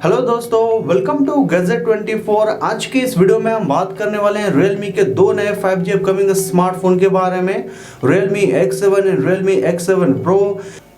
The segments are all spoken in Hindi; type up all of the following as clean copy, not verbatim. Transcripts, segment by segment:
हेलो दोस्तों, वेलकम टू गैजेट 24। आज की इस वीडियो में हम बात करने वाले हैं Realme के दो नए 5G अपकमिंग स्मार्टफोन के बारे में, Realme X7 और Realme X7 Pro।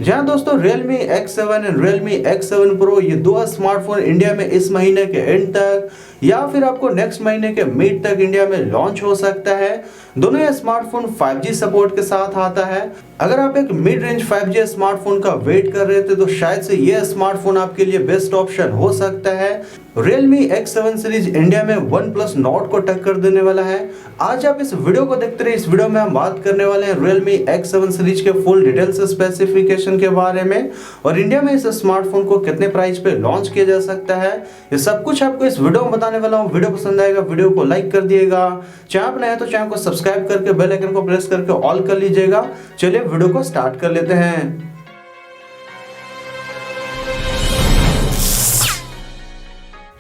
जहां दोस्तों Realme X7 और Realme X7 Pro ये दो स्मार्टफोन इंडिया में इस महीने के एंड तक या फिर आपको नेक्स्ट महीने के मिड तक इंडिया में लॉन्च हो सकता है। दोनों ये स्मार्टफोन 5G सपोर्ट के साथ आता है। अगर आप एक मिड रेंज 5G स्मार्टफोन का वेट कर रहे थे तो शायद से ये स्मार्टफोन आपके लिए बेस्ट ऑप्शन हो सकता है। Realme X7 सीरीज इंडिया में OnePlus Nord को टक्कर देने वाला है। आज आप इस वीडियो को देखते रहिए। इस वीडियो में हम बात करने वाले हैं Realme X7 सीरीज के फुल डिटेल्स स्पेसिफिकेशन के बारे में और इंडिया में इस स्मार्टफोन को कितने प्राइस पे लॉन्च किया जा सकता है, ये सब कुछ आपको इस वीडियो में बताने वाला हूँ। वीडियो पसंद आएगा वीडियो को लाइक कर दिएगा, चैनल पर नए हैं तो चैनल को सब्सक्राइब करके बेल आइकन को प्रेस करके ऑल कर लीजिएगा। चलिए वीडियो को स्टार्ट कर लेते हैं।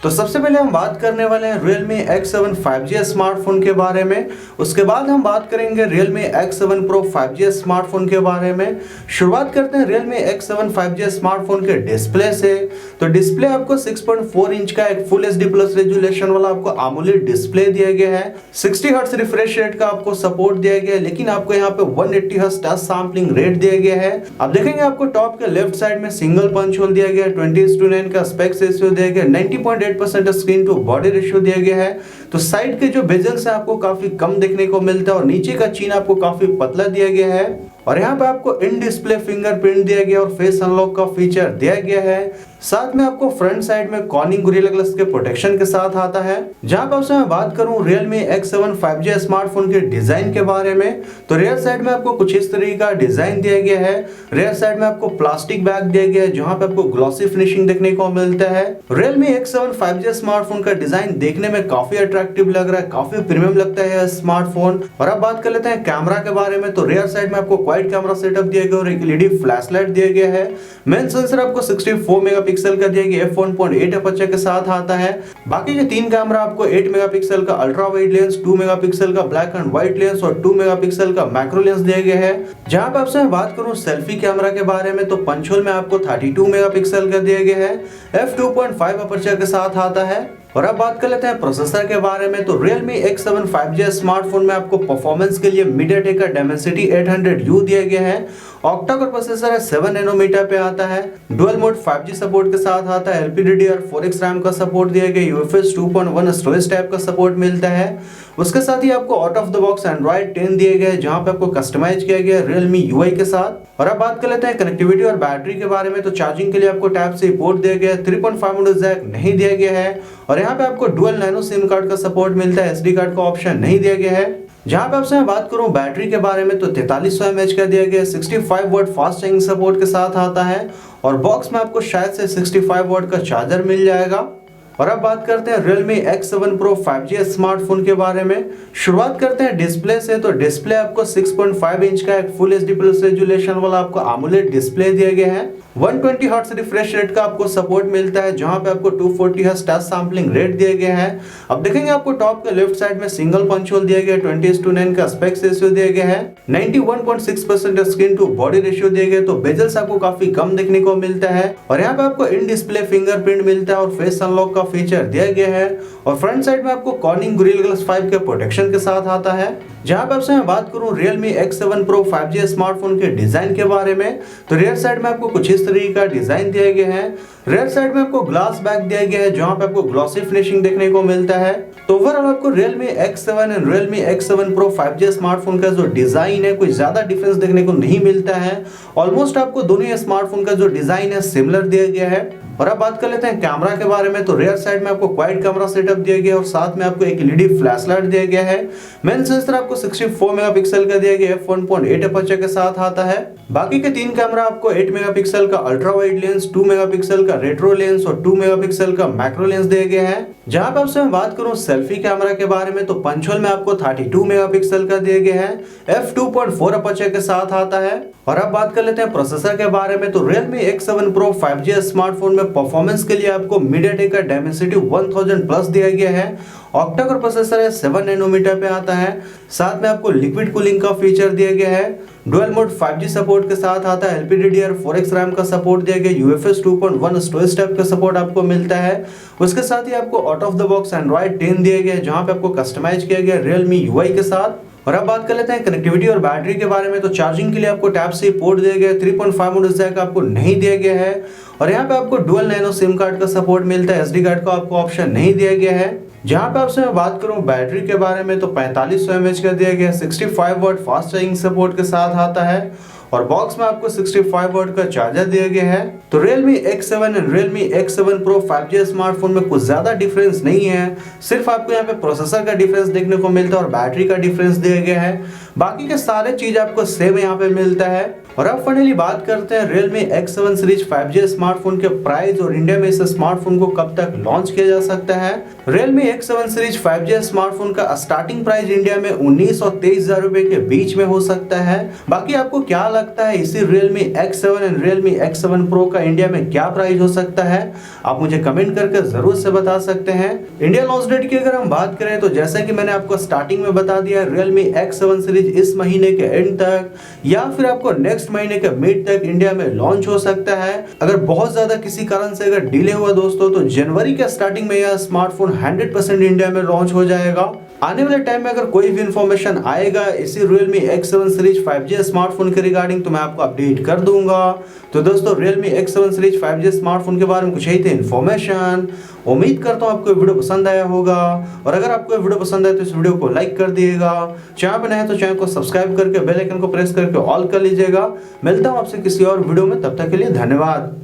तो सबसे पहले हम बात करने वाले हैं Realme X7 5G स्मार्टफोन के बारे में। उसके बाद हम बात करेंगे Realme X7 Pro 5G smartphone के बारे में। शुरुआत करते हैं Realme X7 5G स्मार्टफोन के डिस्प्ले से। तो डिस्प्ले आपको 6.4 इंच का एक फुल HD प्लस रेजुलेशन वाला आपको AMOLED डिस्प्ले दिया गया है। 60 हर्ट्ज रिफ्रेश रेट का आपको सपोर्ट दिया गया है, लेकिन आपको यहाँ पे 180 हर्ट्ज टच सैंपलिंग रेट दिया गया है। अब देखेंगे आपको टॉप के लेफ्ट साइड में सिंगल पंच होल दिया गया है, 20:9 का एस्पेक्ट रेशियो दिया गया है, 90.8% स्क्रीन टू बॉडी रेशियो दिया गया है। तो साइड के जो बेजल्स है आपको काफी कम देखने को मिलता है और नीचे का चीन आपको काफी पतला दिया गया है। और यहाँ पे आपको इन डिस्प्ले फिंगरप्रिंट दिया गया और फेस अनलॉक का फीचर दिया गया है। साथ में आपको फ्रंट साइड में कॉर्निंग गोरिल्ला ग्लास के प्रोटेक्शन के साथ आता है। जहां पर मैं बात करूं Realme X7 5G स्मार्टफोन के डिजाइन के बारे में, तो रियर साइड में आपको कुछ इस तरीके का डिजाइन दिया गया है। रियर साइड में आपको प्लास्टिक बैग दिया गया है जहां पे आपको ग्लॉसी फिनिशिंग देखने को मिलता है। Realme X7 5G स्मार्टफोन का डिजाइन देखने में काफी अट्रैक्टिव लग रहा है, काफी प्रीमियम लगता है स्मार्टफोन। और अब बात कर लेते हैं कैमरा के बारे में। तो रियर साइड में आपको क्वाड कैमरा सेटअप दिया गया और एक LED फ्लैश लाइट दिया गया है। मेन सेंसर आपको 64 मेगापिक्सल का दिया गया, f1.8 अपर्चर के साथ आता है। बाकी के तीन कैमरा आपको 8 मेगापिक्सल का अल्ट्रा वाइड लेंस, 2 मेगापिक्सल का ब्लैक एंड व्हाइट लेंस और 2 मेगापिक्सल का मैक्रो लेंस दिया गया है। जहां पर आपसे मैं बात करूं सेल्फी कैमरा के बारे में, तो पंच होल में आपको 32 मेगापिक्सल का दिया गया है, f2.5 अपर्चर के साथ आता है। और अब बात कर लेते हैं प्रोसेसर के बारे में। तो Realme X7 5G स्मार्टफोन में आपको परफॉर्मेंस के लिए MediaTek का Dimensity 800U दिया गया है। ऑक्टा कोर प्रोसेसर है, 7 नैनोमीटर पे आता है। डुअल मोड 5G सपोर्ट के साथ आता है। LPDDR4X रैम का सपोर्ट दिया गया, UFS 2.1 स्टोरेज टाइप का सपोर्ट मिलता है। उसके साथ ही आपको out of the box Android 10 दिए गए जहां पे आपको कस्टमाइज किया गया Realme UI के साथ। और अब बात कर लेते हैं कनेक्टिविटी और बैटरी के बारे में। तो चार्जिंग के लिए आपको टाइप C पोर्ट दिया गया है, 3.5mm जैक नहीं दिया गया है। और यहाँ पे आपको डुअल नैनो सिम कार्ड का सपोर्ट मिलता है, SD कार्ड का ऑप्शन नहीं दिया गया है। जहां पे आपसे मैं बात करूं बैटरी के बारे में, तो 4300 mAh का दिया गया, 65 वाट फास्ट चार्जिंग सपोर्ट के साथ आता है। और बॉक्स में आपको शायद से 65 वाट का चार्जर मिल जाएगा। और अब बात करते हैं Realme X7 Pro 5G smartphone के बारे में। शुरुआत करते हैं डिस्प्ले से। तो डिस्प्ले आपको 6.5 इंच का एक फुल HD प्लस रेजुलेशन वाला आपको AMOLED डिस्प्ले दिया गया है। 120 हर्ट्ज रिफ्रेश रेट का आपको सपोर्ट मिलता है जहां पे आपको 240 हर्ट्ज टच सैंपलिंग रेट दिया गया है। अब देखेंगे आपको टॉप के लेफ्ट साइड में सिंगल पंच होल दिया गया, 20:9 का एस्पेक्ट रेशियो दिया गया है, 91.6% स्क्रीन टू बॉडी रेशियो दिया गया। तो बेजल्स आपको काफी कम देखने को मिलता है। और यहाँ पे आपको इन डिस्प्ले फिंगरप्रिंट मिलता है और फेस अनलॉक का फीचर दिया गया है। और फ्रंट साइड में आपको कॉर्निंग गोरिल्ला ग्लास 5 के प्रोटेक्शन के साथ आता है। जहां पर आपसे मैं बात करूं Realme X7 Pro 5G smartphone के डिजाइन के बारे में, तो रियर साइड में आपको कुछ इस तरीके का डिजाइन दिया गया है। रियर साइड में आपको ग्लास बैक दिया गया है जहां पे आपको ग्लॉसी फिनिशिंग देखने को मिलता है। तो ओवरऑल आपको Realme X7 और Realme X7 Pro 5G smartphone का जो डिजाइन है कोई ज्यादा डिफरेंस देखने को नहीं मिलता है। ऑलमोस्ट आपको दोनों स्मार्टफोन का जो डिजाइन है सिमिलर दिया गया है। और अब बात कर लेते हैं कैमरा के बारे में। तो रियर साइड में आपको क्वाड कैमरा सेटअप दिया गया और साथ में आपको एक LED फ्लैश लाइट दिया गया है। मेन सेंसर आपको 64 मेगापिक्सल का दिया गया, f1.8 अपर्चर के साथ आता है। बाकी के तीन कैमरा आपको 8 मेगापिक्सल का अल्ट्रा वाइड लेंस, 2 मेगापिक्सल का रेट्रो लेंस और 2 मेगापिक्सल का मैक्रो लेंस दिया गया है। जहां पर आपसे मैं बात करूं सेल्फी कैमरा के बारे में, तो पंच होल में आपको 32 मेगापिक्सल का दिया गया है, f2.4 अपर्चर के साथ आता है। और अब बात कर लेते हैं प्रोसेसर के बारे में। तो Realme X7 Pro 5G smartphone में परफॉर्मेंस के लिए आपको MediaTek का Dimensity 1000 प्लस दिया गया है। ऑक्टा कोर प्रोसेसर है, 7 नैनोमीटर पे आता है। साथ में आपको लिक्विड कूलिंग का फीचर दिया गया है। डुअल मोड 5G सपोर्ट के साथ आता है, LPDDR4X रैम का सपोर्ट दिया गया, UFS 2.1 स्टोरेज टाइप का सपोर्ट आपको मिलता है। उसके साथ ही आपको out of the box Android 10 दिया गया है, जहां पे आपको कस्टमाइज किया गया Realme UI के साथ। और अब बात कर लेते हैं कनेक्टिविटी और बैटरी के बारे में। तो चार्जिंग के लिए आपको टाइप सी पोर्ट दिया गया है, 3.5 वोल्ट जैक आपको नहीं दिया गया है। और यहाँ पे आपको डुअल नैनो सिम कार्ड का सपोर्ट मिलता है, SD कार्ड का आपको ऑप्शन नहीं दिया गया है। जहाँ पे आपसे मैं बात करूँ बैटरी के बारे में, तो 4500 mAh का दिया गया है, 65 वाट फास्ट चार्जिंग सपोर्ट के साथ आता है। और बॉक्स में आपको 65 वाट का चार्जर दिया गया है। तो Realme X7 और Realme X7 Pro 5G smartphone में कुछ ज्यादा डिफरेंस नहीं है, सिर्फ आपको यहाँ पे प्रोसेसर का डिफरेंस देखने को मिलता है और बैटरी का डिफरेंस दिया गया है। बाकी के सारे चीज आपको सेम यहाँ पे मिलता है। और अब फाइनली बात करते हैं Realme X7 series 5G smartphone के प्राइस और इंडिया में इस स्मार्टफोन को कब तक लॉन्च किया जा सकता है। Realme X7 series 5G smartphone का स्टार्टिंग प्राइस इंडिया में 19 और 23,000 रुपए के बीच में हो सकता है। बाकी आपको क्या लगता है इसी Realme X7 और Realme X7 Pro का इंडिया में क्या प्राइस हो सकता है, आप मुझे कमेंट करके जरूर से बता सकते हैं। इंडिया लॉन्च डेट की अगर हम बात करें तो जैसा कि मैंने आपको स्टार्टिंग में बता दिया, Realme X7 सीरीज इस महीने के एंड तक या फिर आपको नेक्स्ट महीने के मिड तक इंडिया में लॉन्च हो सकता है। अगर बहुत ज्यादा किसी कारण से अगर डिले हुआ दोस्तों, तो जनवरी के स्टार्टिंग में यह स्मार्टफोन 100% इंडिया में लॉन्च हो जाएगा। आने वाले टाइम में अगर कोई भी इंफॉर्मेशन आएगा इसी Realme X7 series 5G smartphone के रिगार्डिंग, तो मैं आपको अपडेट कर दूंगा। तो दोस्तों Realme X7 series 5G smartphone के बारे में कुछ ही थे इन्फॉर्मेशन। उम्मीद करता हूँ आपको वीडियो पसंद आया होगा, और अगर आपको वीडियो पसंद आए तो इस वीडियो को लाइक कर दिएगा। चैनल पर नए हैं तो चैनल को सब्सक्राइब करके बेल आइकन को प्रेस करके ऑल कर लीजिएगा। मिलता हूँ आपसे किसी और वीडियो में, तब तक के लिए धन्यवाद।